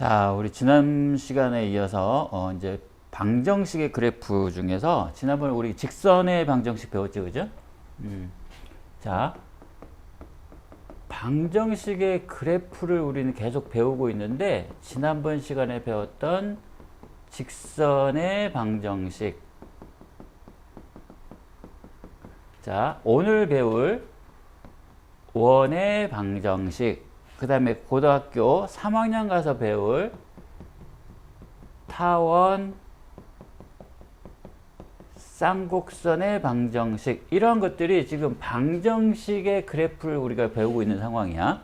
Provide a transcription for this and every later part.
자, 우리 지난 시간에 이어서 이제 방정식의 그래프 중에서 지난번에 우리 직선의 방정식 배웠죠, 그죠? 자, 방정식의 그래프를 우리는 계속 배우고 있는데 지난번 시간에 배웠던 직선의 방정식, 자, 오늘 배울 원의 방정식, 그 다음에 고등학교 3학년 가서 배울 타원 쌍곡선의 방정식, 이러한 것들이 지금 방정식의 그래프를 우리가 배우고 있는 상황이야.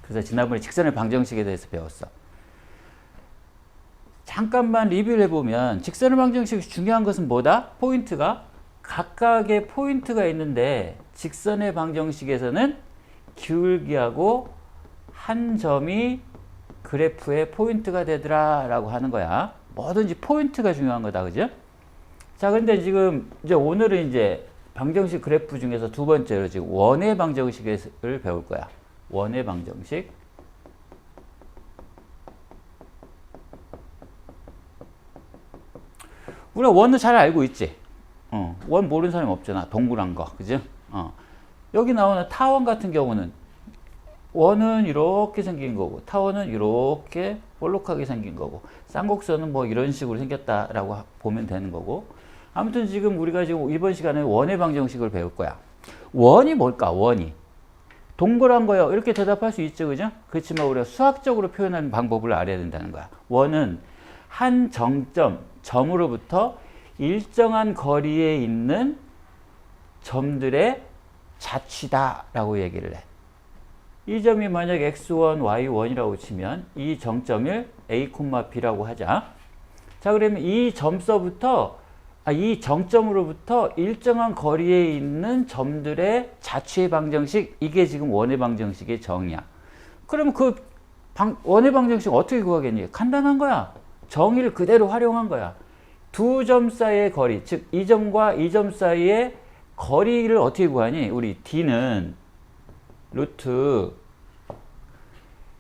그래서 지난번에 직선의 방정식에 대해서 배웠어. 잠깐만 리뷰를 해보면 직선의 방정식이 중요한 것은 뭐다? 포인트가 각각의 포인트가 있는데 직선의 방정식에서는 기울기하고 한 점이 그래프의 포인트가 되더라 라고 하는 거야. 뭐든지 포인트가 중요한 거다, 그죠? 자, 근데 지금 이제 오늘은 이제 방정식 그래프 중에서 두 번째로 지금 원의 방정식을 배울 거야. 원의 방정식. 우리가 원은 잘 알고 있지? 원 모르는 사람이 없잖아. 동그란 거, 그죠? 여기 나오는 타원 같은 경우는 원은 이렇게 생긴 거고 타원은 이렇게 볼록하게 생긴 거고 쌍곡선은 뭐 이런 식으로 생겼다라고 보면 되는 거고, 아무튼 지금 우리가 지금 이번 시간에 원의 방정식을 배울 거야. 원이 뭘까? 원이 동그란 거요, 이렇게 대답할 수 있죠, 그죠? 그렇지만 우리가 수학적으로 표현하는 방법을 알아야 된다는 거야. 원은 한 정점, 점으로부터 일정한 거리에 있는 점들의 자취다 라고 얘기를 해. 이 점이 만약 x1, y1이라고 치면 이 정점을 a, b라고 하자. 자, 그러면 이 점서부터 이 정점으로부터 일정한 거리에 있는 점들의 자취의 방정식, 이게 지금 원의 방정식의 정의야. 그러면 그 원의 방정식 어떻게 구하겠니? 간단한 거야. 정의를 그대로 활용한 거야. 두 점 사이의 거리, 즉 이 점과 이 점 사이의 거리를 어떻게 구하니? 우리 d는 루트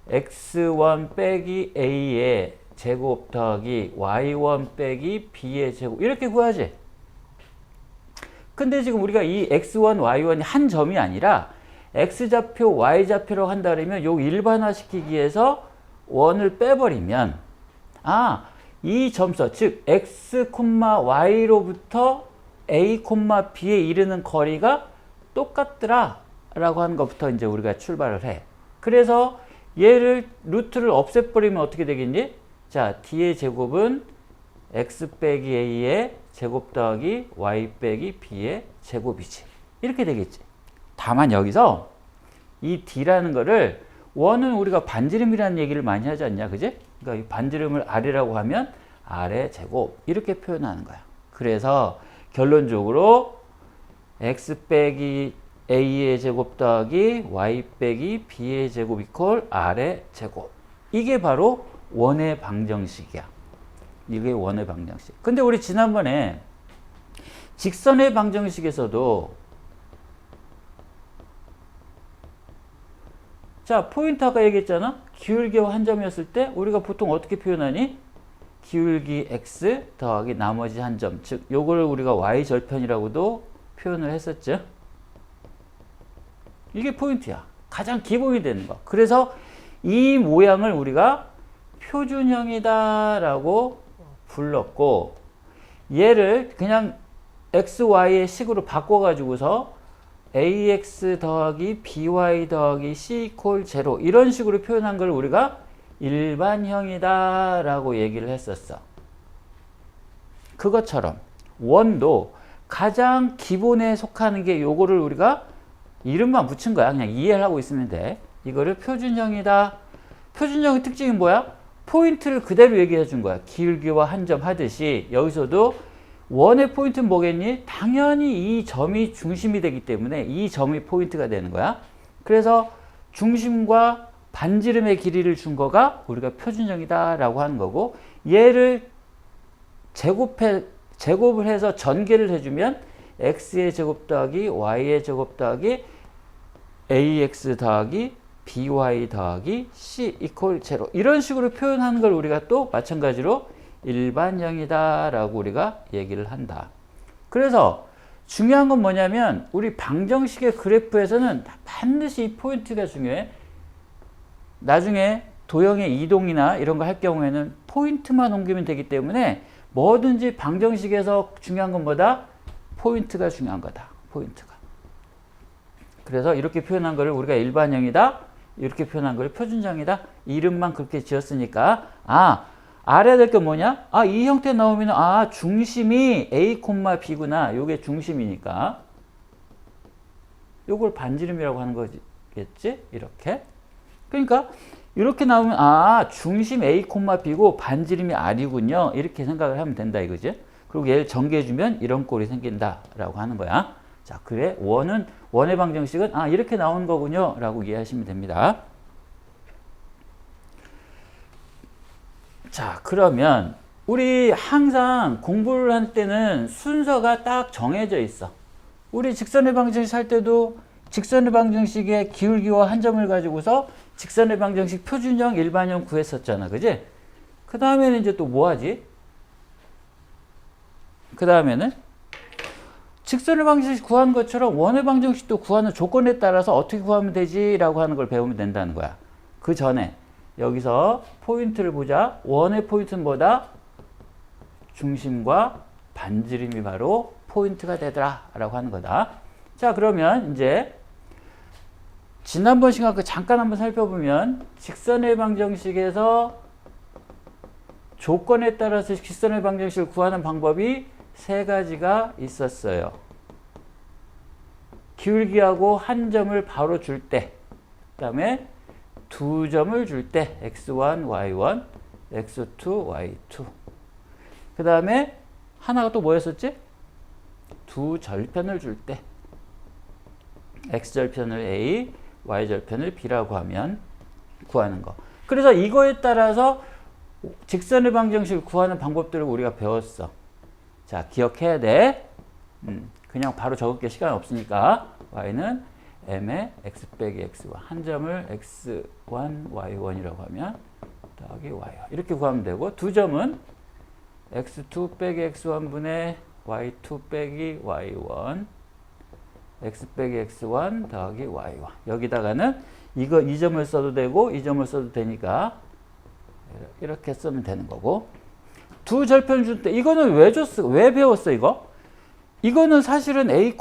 x1 빼기 a의 제곱 더하기 y1 빼기 b의 제곱, 이렇게 구하지. 근데 지금 우리가 이 x1, y1이 한 점이 아니라 x좌표, y좌표라고 한다 그러면 요 일반화시키기 위해서 원을 빼버리면 이 점서, 즉 x, y로부터 a, b에 이르는 거리가 똑같더라 라고 하는 것부터 이제 우리가 출발을 해. 그래서 얘를 루트를 없애버리면 어떻게 되겠니? 자, d의 제곱은 x 빼기 a의 제곱 더하기 y 빼기 b의 제곱이지. 이렇게 되겠지. 다만 여기서 이 d라는 거를 원은 우리가 반지름이라는 얘기를 많이 하지 않냐, 그지? 그러니까 이 반지름을 아래라고 하면 아래 제곱, 이렇게 표현하는 거야. 그래서 결론적으로 x 빼기 a의 제곱 더하기 y 빼기 b의 제곱 이퀄 아래 제곱, 이게 바로 원의 방정식이야. 이게 원의 방정식. 근데 우리 지난번에 직선의 방정식에서도 자, 포인트 아까 얘기했잖아. 기울기와 한 점이었을 때 우리가 보통 어떻게 표현하니? 기울기 x 더하기 나머지 한 점, 즉 요거를 우리가 y절편이라고도 표현을 했었죠. 이게 포인트야. 가장 기본이 되는 거. 그래서 이 모양을 우리가 표준형이다 라고 불렀고, 얘를 그냥 x, y의 식으로 바꿔가지고서 ax 더하기 by 더하기 c 이퀄 0, 이런 식으로 표현한 걸 우리가 일반형이다 라고 얘기를 했었어. 그것처럼 원도 가장 기본에 속하는 게 요거를 우리가 이름만 붙인 거야. 그냥 이해를 하고 있으면 돼. 이거를 표준형이다. 표준형의 특징이 뭐야? 포인트를 그대로 얘기해 준 거야. 기울기와 한 점 하듯이 여기서도 원의 포인트는 뭐겠니? 당연히 이 점이 중심이 되기 때문에 이 점이 포인트가 되는 거야. 그래서 중심과 반지름의 길이를 준 거가 우리가 표준형이다 라고 하는 거고, 얘를 제곱을 해서 전개를 해주면 x의 제곱 더하기 y의 제곱 더하기 ax 더하기 by 더하기 c 이퀄 제로 이런 식으로 표현하는 걸 우리가 또 마찬가지로 일반형이다 라고 우리가 얘기를 한다. 그래서 중요한 건 뭐냐면 우리 방정식의 그래프에서는 반드시 이 포인트가 중요해. 나중에 도형의 이동이나 이런 거 할 경우에는 포인트만 옮기면 되기 때문에 뭐든지 방정식에서 중요한 건 뭐다? 포인트가 중요한 거다. 포인트가. 그래서 이렇게 표현한 거를 우리가 일반형이다. 이렇게 표현한 거를 표준형이다. 이름만 그렇게 지었으니까 알아야 될 게 뭐냐? 이 형태 나오면 중심이 A, B구나. 요게 중심이니까. 요걸 반지름이라고 하는 거겠지? 이렇게. 그러니까 이렇게 나오면 중심 A, B고 반지름이 R이군요. 이렇게 생각을 하면 된다 이거지. 그리고 얘를 전개해주면 이런 꼴이 생긴다라고 하는 거야. 자, 그래 원의 방정식은 이렇게 나오는 거군요 라고 이해하시면 됩니다. 자, 그러면 우리 항상 공부를 할 때는 순서가 딱 정해져 있어. 우리 직선의 방정식 할 때도 직선의 방정식의 기울기와 한 점을 가지고서 직선의 방정식 표준형, 일반형 구했었잖아. 그지? 그 다음에는 이제 또 뭐 하지? 그 다음에는 직선의 방정식 구하는 것처럼 원의 방정식도 구하는 조건에 따라서 어떻게 구하면 되지? 라고 하는 걸 배우면 된다는 거야. 그 전에 여기서 포인트를 보자. 원의 포인트는 뭐다? 중심과 반지름이 바로 포인트가 되더라 라고 하는 거다. 자, 그러면 이제 지난번 시간 잠깐 한번 살펴보면 직선의 방정식에서 조건에 따라서 직선의 방정식을 구하는 방법이 세 가지가 있었어요. 기울기하고 한 점을 바로 줄 때, 그 다음에 두 점을 줄 때 x1, y1, x2, y2. 그 다음에 하나가 또 뭐였었지? 두 절편을 줄 때 x절편을 a, y절편을 b라고 하면 구하는 거. 그래서 이거에 따라서 직선의 방정식을 구하는 방법들을 우리가 배웠어. 자, 기억해야 돼. 그냥 바로 적을게 시간 없으니까. y는 m의 x 빼기 x1 한 점을 x1, y1이라고 하면 더하기 y1 이렇게 구하면 되고, 두 점은 x2 빼기 x1분의 y2 빼기 y1 x 빼기 x1 더하기 y1 여기다가는 이 점을 써도 되고 이 점을 써도 되니까 이렇게 쓰면 되는 거고, 두 절편 줄 때 이거는 왜 줬어? 왜 배웠어 이거? 이거는 사실은 a,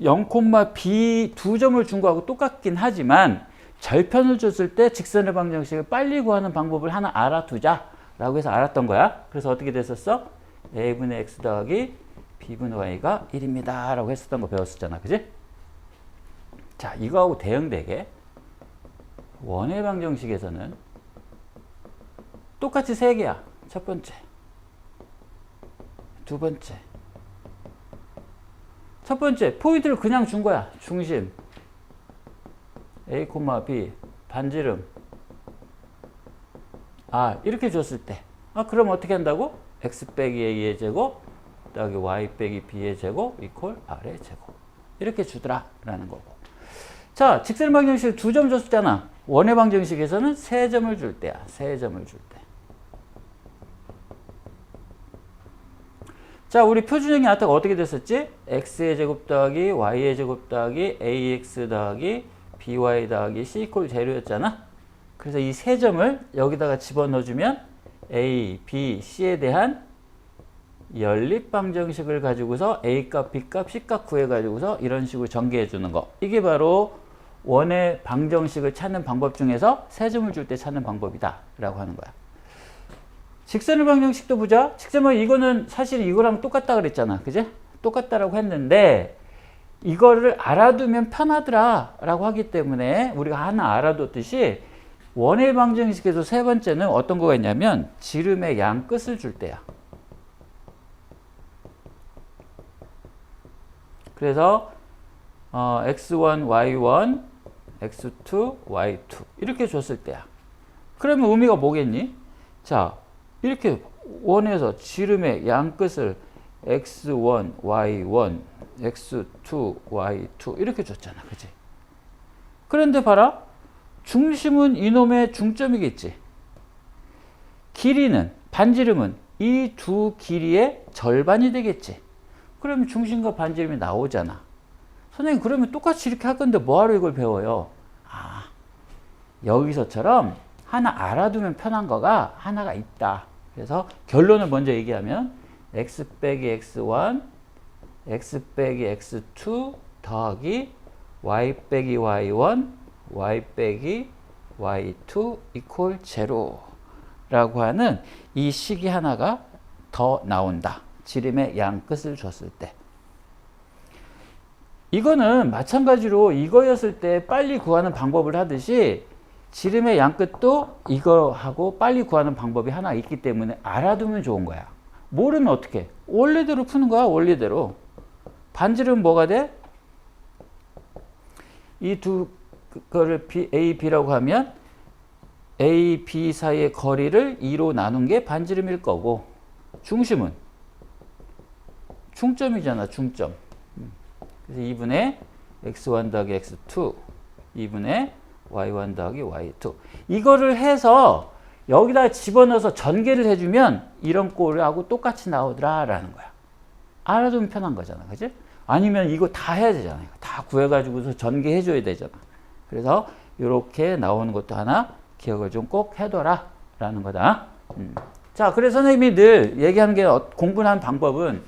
0, 0, b 두 점을 준 거하고 똑같긴 하지만 절편을 줬을 때 직선의 방정식을 빨리 구하는 방법을 하나 알아두자 라고 해서 알았던 거야. 그래서 어떻게 됐었어? a분의 x 더하기 b분의 y가 1입니다 라고 했었던 거 배웠었잖아. 그지? 자, 이거하고 대응되게 원의 방정식에서는 똑같이 세 개야. 첫 번째, 두 번째. 첫 번째, 포인트를 그냥 준 거야. 중심 a, b, 반지름 이렇게 줬을 때 그럼 어떻게 한다고? x 빼기 a의 제곱 더하기 y 빼기 b의 제곱 이퀄 r의 제곱 이렇게 주더라 라는 거고. 자, 직선의 방정식 두 점 줬잖아. 원의 방정식에서는 세 점을 줄 때야. 세 점을 줄 때. 자, 우리 표준형이 아까 어떻게 됐었지? x의 제곱 더하기 y의 제곱 더하기 ax 더하기 by 더하기 c 이퀄 제로였잖아. 그래서 이 세 점을 여기다가 집어넣어주면 a, b, c에 대한 연립방정식을 가지고서 a값, b값, c값 구해가지고서 이런 식으로 전개해주는 거. 이게 바로 원의 방정식을 찾는 방법 중에서 세 점을 줄 때 찾는 방법이다 라고 하는 거야. 직선의 방정식도 보자. 직선은 이거는 사실 이거랑 똑같다 그랬잖아. 그지? 똑같다라고 했는데 이거를 알아두면 편하더라 라고 하기 때문에 우리가 하나 알아뒀듯이 원의 방정식에서 세 번째는 어떤 거가 있냐면 지름의 양 끝을 줄 때야. 그래서 x1, y1, x2, y2 이렇게 줬을 때야. 그러면 의미가 뭐겠니? 자, 이렇게 원에서 지름의 양 끝을 x1, y1, x2, y2 이렇게 줬잖아. 그지? 그런데 봐라. 중심은 이놈의 중점이겠지. 길이는, 반지름은 이 두 길이의 절반이 되겠지. 그러면 중심과 반지름이 나오잖아. 선생님, 그러면 똑같이 이렇게 할 건데 뭐하러 이걸 배워요? 아, 여기서처럼 하나 알아두면 편한 거가 하나가 있다. 그래서 결론을 먼저 얘기하면 x 빼기 x1, x 빼기 x2 더하기 y 빼기 y1, y 빼기 y2 이퀄 0 라고 하는 이 식이 하나가 더 나온다. 지름의 양 끝을 줬을 때. 이거는 마찬가지로 이거였을 때 빨리 구하는 방법을 하듯이 지름의 양 끝도 이거하고 빨리 구하는 방법이 하나 있기 때문에 알아두면 좋은 거야. 모르면 어떻게? 원리대로 푸는 거야, 원리대로. 반지름 뭐가 돼? 이 두 거를 A, B라고 하면 A, B 사이의 거리를 2로 나눈 게 반지름일 거고, 중심은 중점이잖아, 중점. 그래서 2분의 x1 더하기 x2, 2분의 y1 더하기 y2. 이거를 해서 여기다 집어넣어서 전개를 해주면 이런 꼴하고 똑같이 나오더라라는 거야. 알아두면 편한 거잖아, 그지? 아니면 이거 다 해야 되잖아요. 다 구해가지고서 전개해줘야 되잖아. 그래서 이렇게 나오는 것도 하나 기억을 좀 꼭 해둬라 라는 거다. 자, 그래서 선생님이 늘 얘기하는 게 공부하는 방법은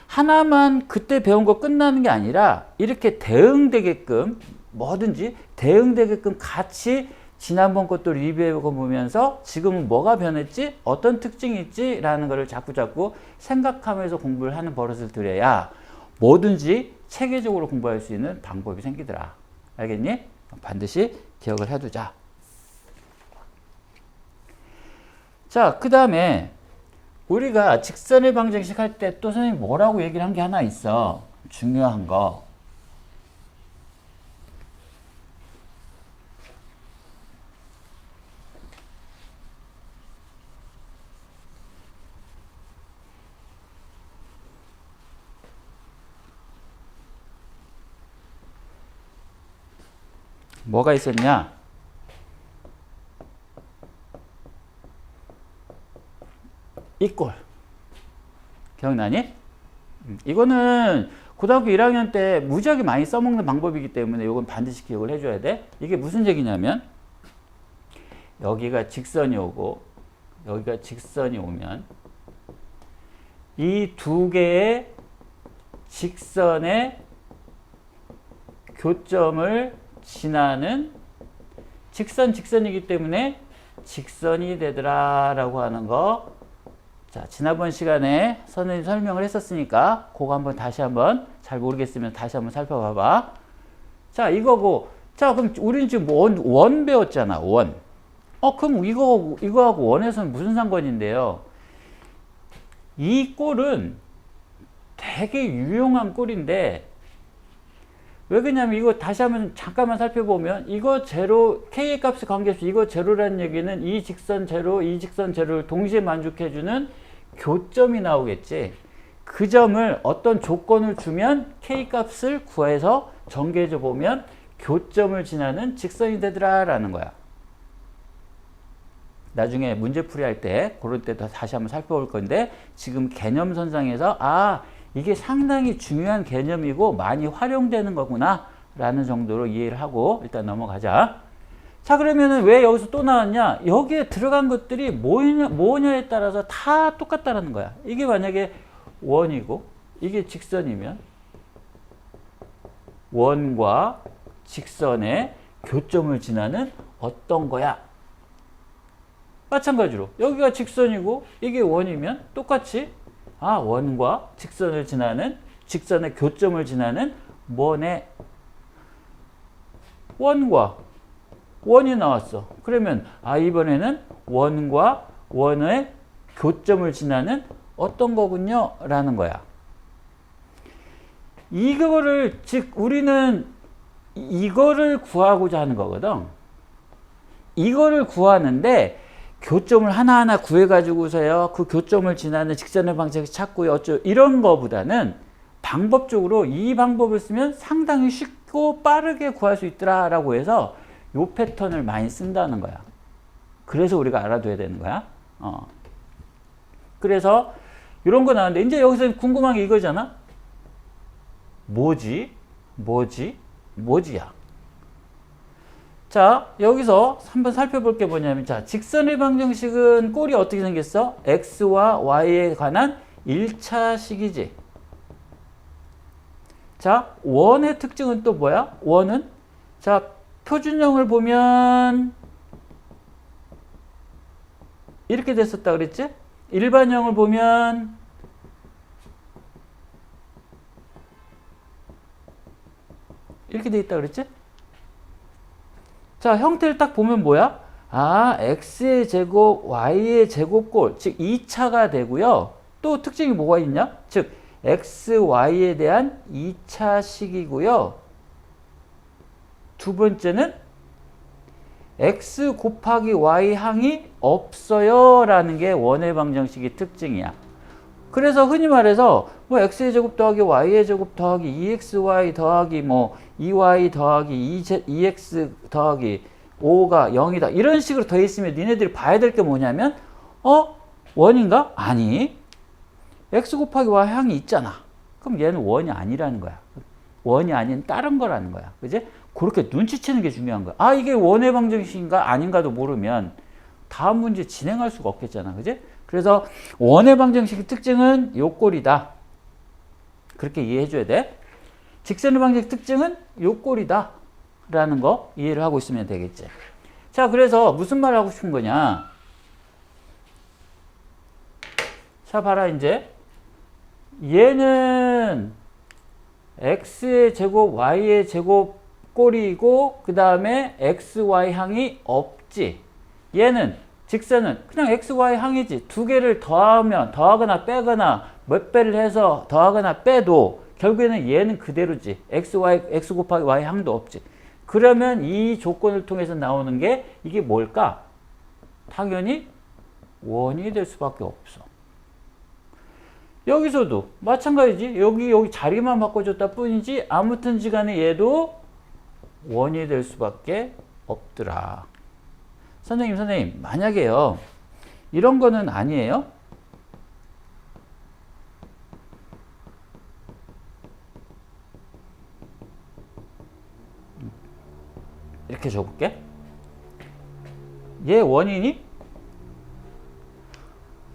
하나만 그때 배운 거 끝나는 게 아니라 이렇게 대응되게끔 뭐든지 대응되게끔 같이 지난번 것도 리뷰해 보면서 지금은 뭐가 변했지? 어떤 특징이 있지? 라는 거를 자꾸 생각하면서 공부를 하는 버릇을 들여야 뭐든지 체계적으로 공부할 수 있는 방법이 생기더라. 알겠니? 반드시 기억을 해두자. 자, 그 다음에 우리가 직선의 방정식 할 때 또 선생님이 뭐라고 얘기를 한 게 하나 있어. 중요한 거. 뭐가 있었냐? 이 꼴. 기억나니? 이거는 고등학교 1학년 때 무지하게 많이 써먹는 방법이기 때문에 이건 반드시 기억을 해줘야 돼. 이게 무슨 얘기냐면 여기가 직선이 오고 여기가 직선이 오면 이 두 개의 직선의 교점을 지나는 직선이기 때문에 직선이 되더라 라고 하는 거. 자, 지난번 시간에 선생님 설명을 했었으니까 그거 한번 다시 한번 잘 모르겠으면 다시 한번 살펴봐봐. 자, 이거고. 자, 그럼 우리는 지금 원 배웠잖아. 원. 그럼 이거하고 원에서는 무슨 상관인데요? 이 꼴은 되게 유용한 꼴인데 왜 그러냐면 이거 다시 한번 잠깐만 살펴보면 이거 제로, K의 값의 관계수 이거 제로라는 얘기는 이 직선 제로, 이 직선 제로를 동시에 만족해주는 교점이 나오겠지. 그 점을 어떤 조건을 주면 K 값을 구해서 전개해줘 보면 교점을 지나는 직선이 되더라 라는 거야. 나중에 문제풀이 할 때 그럴 때 다시 한번 살펴볼 건데 지금 개념선상에서 이게 상당히 중요한 개념이고 많이 활용되는 거구나 라는 정도로 이해를 하고 일단 넘어가자. 자, 그러면은 왜 여기서 또 나왔냐? 여기에 들어간 것들이 뭐냐에 따라서 다 똑같다라는 거야. 이게 만약에 원이고 이게 직선이면 원과 직선의 교점을 지나는 어떤 거야? 마찬가지로 여기가 직선이고 이게 원이면 똑같이 원과 직선을 지나는 직선의 교점을 지나는 뭐네? 원과 원이 나왔어. 그러면 이번에는 원과 원의 교점을 지나는 어떤 거군요 라는 거야. 이거를 즉 우리는 이거를 구하고자 하는 거거든. 이거를 구하는데 교점을 하나하나 구해가지고서요 그 교점을 지나는 직선의 방정식 찾고요 이런 거보다는 방법적으로 이 방법을 쓰면 상당히 쉽고 빠르게 구할 수 있더라 라고 해서 요 패턴을 많이 쓴다는 거야. 그래서 우리가 알아둬야 되는 거야. 그래서 이런 거 나왔는데 이제 여기서 궁금한 게 이거잖아. 뭐지야. 자, 여기서 한번 살펴볼 게 뭐냐면, 자, 직선의 방정식은 꼴이 어떻게 생겼어? x와 y에 관한 1차식이지. 자, 원의 특징은 또 뭐야? 원은, 자, 표준형을 보면 이렇게 됐었다 그랬지? 일반형을 보면 이렇게 돼 있다 그랬지? 자, 형태를 딱 보면 뭐야? 아, x의 제곱, y의 제곱꼴, 즉 2차가 되고요. 또 특징이 뭐가 있냐? 즉 x, y에 대한 2차식이고요. 두 번째는 x 곱하기 y 항이 없어요 라는 게 원의 방정식의 특징이야. 그래서 흔히 말해서 뭐 x의 제곱 더하기 y의 제곱 더하기 2xy 더하기 뭐 2y 더하기 2x 더하기 5가 0이다 이런 식으로 더 있으면 니네들이 봐야 될 게 뭐냐면 원인가? 아니, x 곱하기 y 항이 있잖아. 그럼 얘는 원이 아니라는 거야. 원이 아닌 다른 거라는 거야. 그지? 그렇게 눈치채는 게 중요한 거야. 아, 이게 원의 방정식인가 아닌가도 모르면 다음 문제 진행할 수가 없겠잖아. 그지? 그래서 원의 방정식의 특징은 요 꼴이다. 그렇게 이해해 줘야 돼. 직선의 방정식 특징은 요 꼴이다. 라는 거 이해를 하고 있으면 되겠지. 자, 그래서 무슨 말을 하고 싶은 거냐. 자, 봐라, 이제. 얘는 x의 제곱, y의 제곱 꼴이고, 그 다음에 x, y 항이 없지. 얘는 직선은 그냥 x, y 항이지. 두 개를 더하면, 더하거나 빼거나 몇 배를 해서 더하거나 빼도 결국에는 얘는 그대로지. x 곱하기 y 항도 없지. 그러면 이 조건을 통해서 나오는 게 이게 뭘까? 당연히 원이 될 수밖에 없어. 여기서도 마찬가지지. 여기 자리만 바꿔줬다 뿐이지 아무튼지 간에 얘도 원이 될 수밖에 없더라. 선생님, 만약에요. 이런 거는 아니에요? 이렇게 줘볼게. 얘 원이니?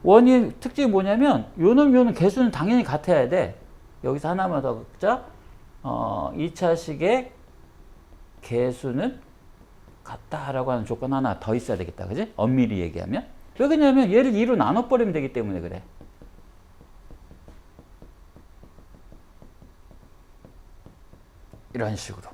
원인 특징이 뭐냐면 요놈 개수는 당연히 같아야 돼. 여기서 하나만 더 긁자. 2차식의 개수는 같다라고 하는 조건 하나 더 있어야 되겠다. 그지? 엄밀히 얘기하면. 왜 그러냐면 얘를 2로 나눠버리면 되기 때문에 그래. 이런 식으로.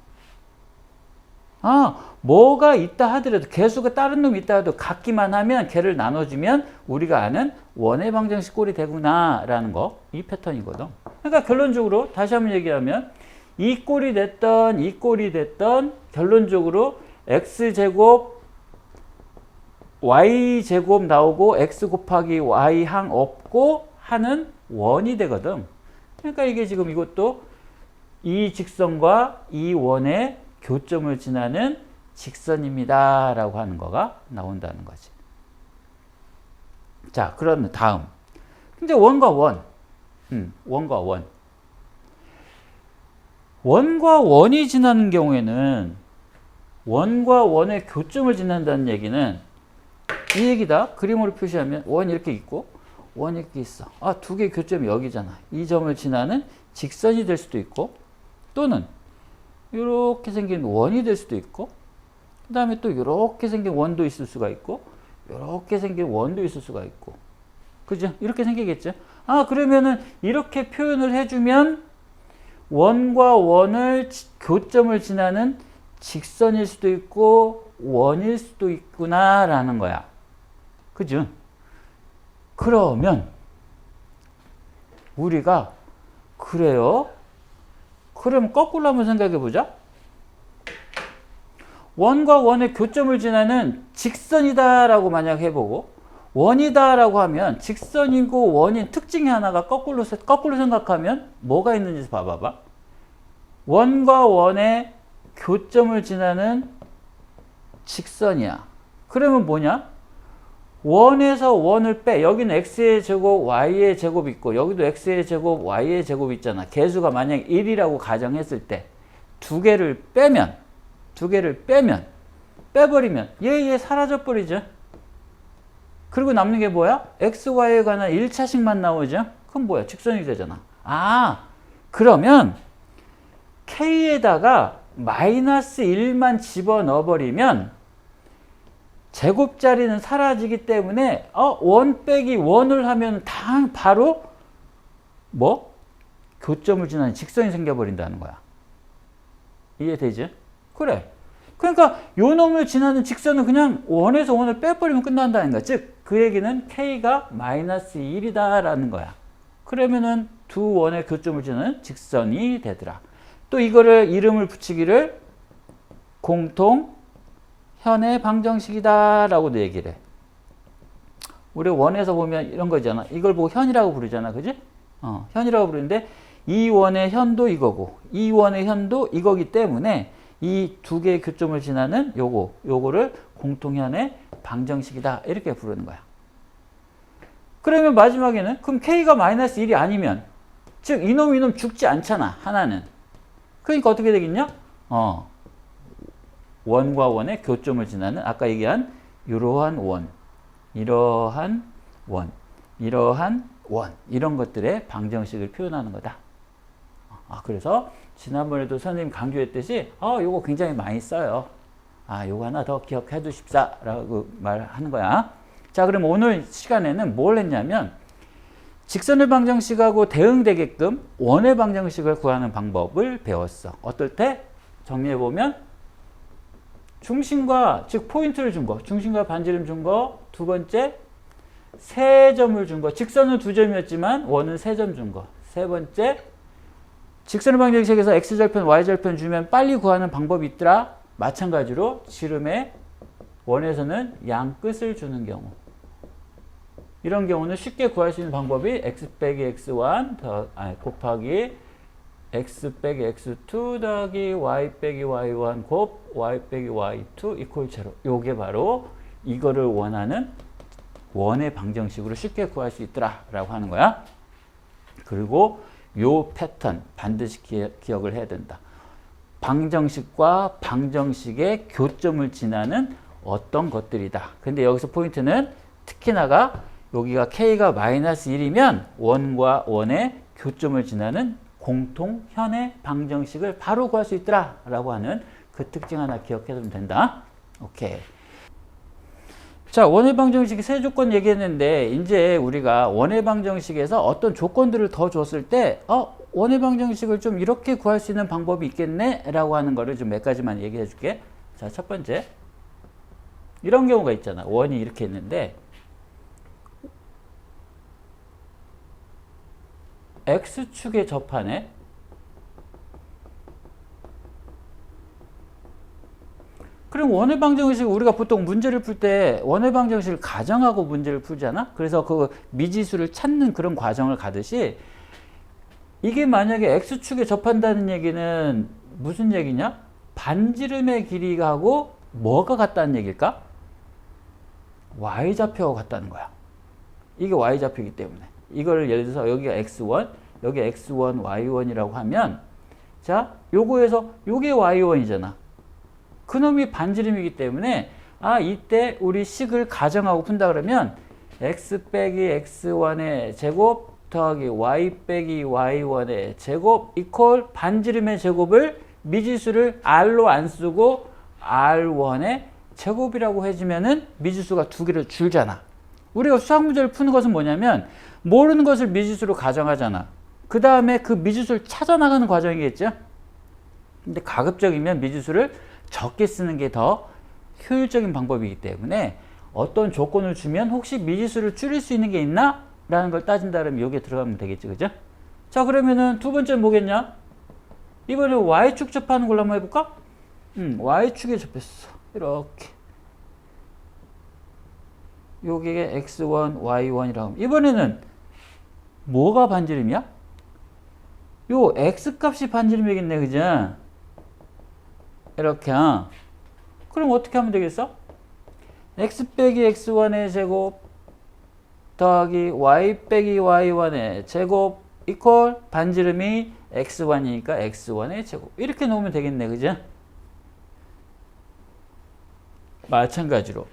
뭐가 있다 하더라도 개수가 다른 놈이 있다 하더라도 같기만 하면 걔를 나눠주면 우리가 아는 원의 방정식 꼴이 되구나 라는 거. 이 패턴이거든. 그러니까 결론적으로 다시 한번 얘기하면 이 꼴이 됐던 이 꼴이 됐던 결론적으로 x제곱 y제곱 나오고 x 곱하기 y 항 없고 하는 원이 되거든. 그러니까 이게 지금 이것도 이 직선과 이 원의 교점을 지나는 직선입니다 라고 하는 거가 나온다는 거지. 자, 그러면 다음 이제 원과 원. 원과 원. 원과 원이 지나는 경우에는 원과 원의 교점을 지난다는 얘기는 이 얘기다. 그림으로 표시하면 원이 이렇게 있고 원이 이렇게 있어. 두 개의 교점이 여기잖아. 이 점을 지나는 직선이 될 수도 있고 또는 이렇게 생긴 원이 될 수도 있고 그 다음에 또 이렇게 생긴 원도 있을 수가 있고 이렇게 생긴 원도 있을 수가 있고 그죠? 이렇게 생기겠죠? 그러면은 이렇게 표현을 해주면 원과 원을 교점을 지나는 직선일 수도 있고 원일 수도 있구나 라는 거야. 그죠? 그러면 우리가 그래요? 그럼 거꾸로 한번 생각해 보자. 원과 원의 교점을 지나는 직선이다 라고 만약 해보고 원이다라고 하면 직선이고 원인 특징이 하나가 거꾸로 생각하면 뭐가 있는지 봐봐봐. 원과 원의 교점을 지나는 직선이야. 그러면 뭐냐? 원에서 원을 빼. 여기는 x의 제곱, y의 제곱 있고 여기도 x의 제곱, y의 제곱 있잖아. 개수가 만약 1이라고 가정했을 때 두 개를 빼버리면 얘 사라져 버리죠. 그리고 남는 게 뭐야? x, y에 관한 1차식만 나오죠. 그럼 뭐야? 직선이 되잖아. 그러면 k에다가 마이너스 1만 집어넣어 버리면 제곱자리는 사라지기 때문에 원 빼기 원을 하면 바로 뭐? 교점을 지나는 직선이 생겨버린다는 거야. 이해되지? 그래. 그러니까 요 놈을 지나는 직선은 그냥 원에서 원을 빼버리면 끝난다는 거야. 즉 그 얘기는 k가 마이너스 1이다 라는 거야. 그러면은 두 원의 교점을 지나는 직선이 되더라. 또 이거를 이름을 붙이기를 공통 현의 방정식이다 라고도 얘기를 해. 우리 원에서 보면 이런 거잖아. 이걸 보고 현이라고 부르잖아. 그지? 현이라고 부르는데 이 원의 현도 이거고 이 원의 현도 이거기 때문에 이 두 개의 교점을 지나는 요거를 공통현의 방정식이다 이렇게 부르는 거야. 그러면 마지막에는 그럼 k가 마이너스 1이 아니면 즉 이놈 죽지 않잖아. 하나는. 그러니까 어떻게 되겠냐? 원과 원의 교점을 지나는 아까 얘기한 이러한 원, 이러한 원, 이러한 원 이런 것들의 방정식을 표현하는 거다. 그래서 지난번에도 선생님 강조했듯이 요거 굉장히 많이 써요. 요거 하나 더 기억해 두십사 라고 말하는 거야. 자, 그럼 오늘 시간에는 뭘 했냐면 직선의 방정식하고 대응되게끔 원의 방정식을 구하는 방법을 배웠어. 어떨 때? 정리해보면 중심과 즉 포인트를 준 거, 중심과 반지름 준 거, 두 번째 세 점을 준 거, 직선은 2점이었지만 원은 3점 준 거, 세 번째 직선의 방정식에서 x절편, y절편 주면 빨리 구하는 방법이 있더라. 마찬가지로 지름의 원에서는 양 끝을 주는 경우. 이런 경우는 쉽게 구할 수 있는 방법이 x 빼기 x1 곱하기 x 빼기 x2 더하기 y 빼기 y1 곱 y 빼기 y2 이퀄 제로. 요게 바로 이거를 원하는 원의 방정식으로 쉽게 구할 수 있더라 라고 하는 거야. 그리고 요 패턴 반드시 기억을 해야 된다. 방정식과 방정식의 교점을 지나는 어떤 것들이다. 근데 여기서 포인트는 특히나가 여기가 k가 마이너스 1이면 원과 원의 교점을 지나는 공통현의 방정식을 바로 구할 수 있더라 라고 하는 그 특징 하나 기억해 두면 된다. 오케이. 자, 원의 방정식이 세 조건 얘기했는데 이제 우리가 원의 방정식에서 어떤 조건들을 더 줬을 때 원의 방정식을 좀 이렇게 구할 수 있는 방법이 있겠네 라고 하는 거를 좀 몇 가지만 얘기해 줄게. 자, 첫 번째 이런 경우가 있잖아. 원이 이렇게 있는데 x축의 접하네. 그럼 원의 방정식 우리가 보통 문제를 풀 때 원의 방정식을 가정하고 문제를 풀잖아. 그래서 그 미지수를 찾는 그런 과정을 가듯이 이게 만약에 x축에 접한다는 얘기는 무슨 얘기냐? 반지름의 길이하고 뭐가 같다는 얘기일까? y좌표가 같다는 거야. 이게 y좌표이기 때문에 이걸 예를 들어서 여기가 x1 여기 x1 y1이라고 하면 자 요거에서 요게 y1이잖아. 그놈이 반지름이기 때문에 이때 우리 식을 가정하고 푼다 그러면 x 빼기 x1의 제곱 더하기 y 빼기 y1의 제곱 이퀄 반지름의 제곱을 미지수를 r로 안 쓰고 r1의 제곱이라고 해주면은 미지수가 두 개를 줄잖아. 우리가 수학 문제를 푸는 것은 뭐냐면 모르는 것을 미지수로 가정하잖아. 그 다음에 그 미지수를 찾아나가는 과정이겠죠. 근데 가급적이면 미지수를 적게 쓰는 게 더 효율적인 방법이기 때문에 어떤 조건을 주면 혹시 미지수를 줄일 수 있는 게 있나? 라는 걸 따진다 그러면 여기에 들어가면 되겠죠. 그죠? 자, 그러면은 두 번째는 뭐겠냐? 이번에 y축 접하는 걸로 한번 해볼까? y축에 접했어. 이렇게. 요게 x1, y1이라고 하면 이번에는 뭐가 반지름이야? 요 x값이 반지름이겠네, 그죠? 이렇게. 그럼 어떻게 하면 되겠어? x 빼기 x1의 제곱 더하기 y 빼기 y1의 제곱 이퀄 반지름이 x1이니까 x1의 제곱. 이렇게 놓으면 되겠네, 그죠? 마찬가지로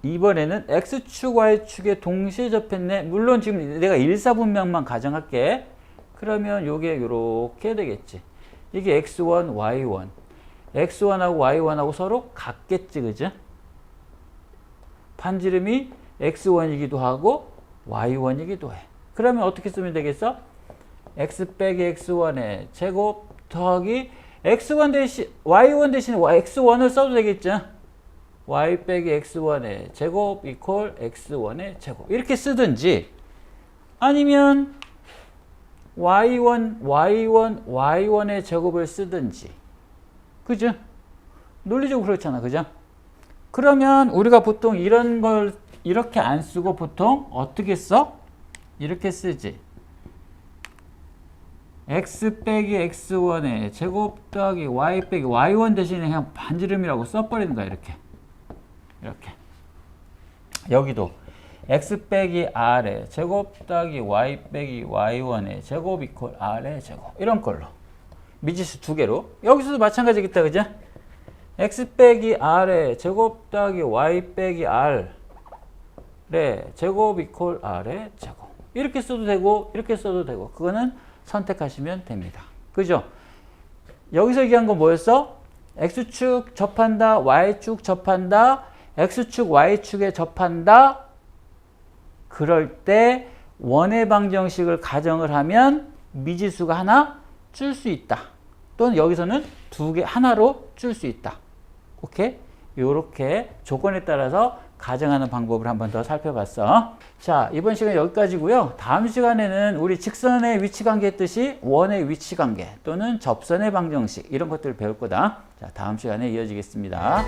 이번에는 x축, y축에 동시에 접했네. 물론 지금 내가 일사분명만 가정할게. 그러면 요게 요렇게 되겠지. 이게 x1, y1. x1하고 y1하고 서로 같겠지, 그죠? 반지름이 x1이기도 하고 y1이기도 해. 그러면 어떻게 쓰면 되겠어? x 빼기 x1의 제곱 더하기 x1 대신 y1 대신 x1을 써도 되겠죠? y 빼기 x1의 제곱 이퀄 x1의 제곱 이렇게 쓰든지 아니면 y1의 제곱을 쓰든지 그죠? 논리적으로 그렇잖아, 그죠? 그러면 우리가 보통 이런 걸 이렇게 안 쓰고 보통 어떻게 써? 이렇게 쓰지. x 빼기 x1의 제곱 더하기 y 빼기 y1 대신에 그냥 반지름이라고 써버리는 거야, 이렇게. 이렇게. 여기도 x 빼기 r의 제곱 더하기 y 빼기 y1의 제곱 이퀄 r의 제곱. 이런 걸로. 미지수 두 개로. 여기서도 마찬가지겠다, 그죠? x 빼기 r의 제곱 더하기 y 빼기 r의 제곱 이퀄 r의 제곱. 이렇게 써도 되고 이렇게 써도 되고 그거는 선택하시면 됩니다. 그죠? 여기서 얘기한 건 뭐였어? x축 접한다, y축 접한다, x축, y축에 접한다. 그럴 때 원의 방정식을 가정을 하면 미지수가 하나 줄 수 있다. 또는 여기서는 두 개 하나로 줄 수 있다. 오케이? 요렇게 조건에 따라서 가정하는 방법을 한번 더 살펴봤어. 자, 이번 시간 여기까지고요. 다음 시간에는 우리 직선의 위치 관계 했듯이 원의 위치 관계 또는 접선의 방정식 이런 것들을 배울 거다. 자, 다음 시간에 이어지겠습니다.